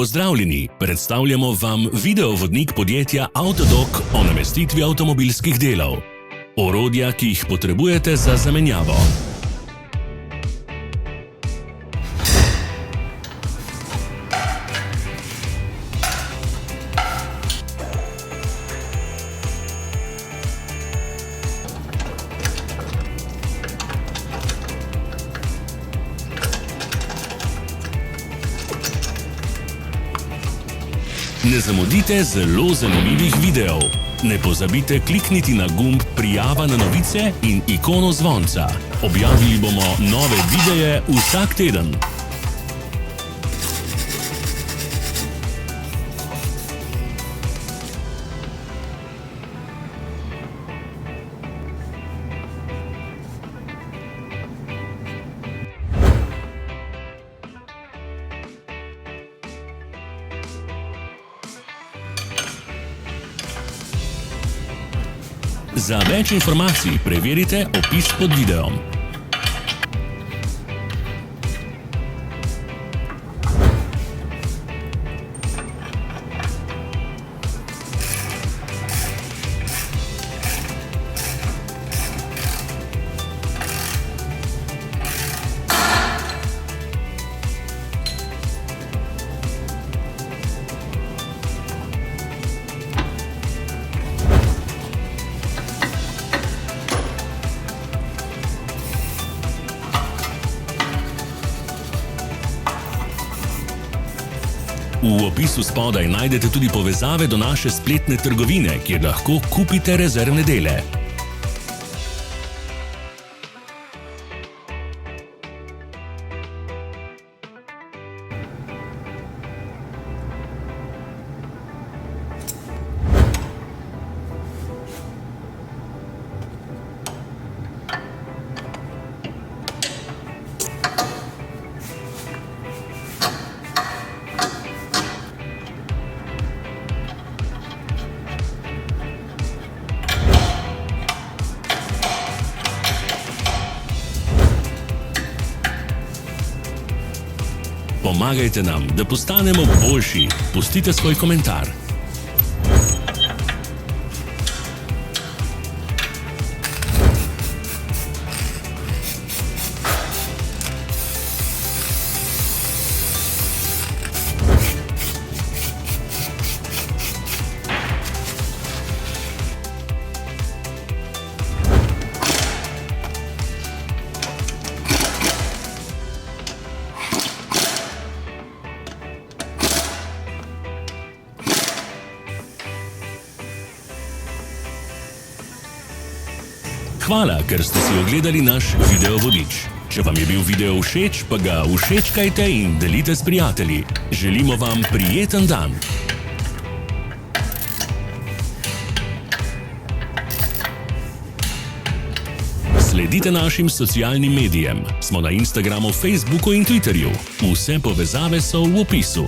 Pozdravljeni, predstavljamo vam videovodnik podjetja Autodoc o namestitvi avtomobilskih delov. Orodja, ki jih potrebujete za zamenjavo. Ne zamudite zelo zanimivih videov. Ne pozabite klikniti na gumb Prijava na novice in ikono zvonca. Objavili bomo nove videe vsak teden. Za več informacij preverite opis pod videom. V opisu spodaj najdete tudi povezave do naše spletne trgovine, kjer lahko kupite rezervne dele. Pomagajte nam, da postanemo boljši. Pustite svoj komentar. Hvala, ker ste si ogledali naš videovodič. Če vam je bil video všeč, pa ga všečkajte in delite s prijatelji. Želimo vam prijeten dan! Sledite našim socialnim medijem. Smo na Instagramu, Facebooku in Twitterju. Vse povezave so v opisu.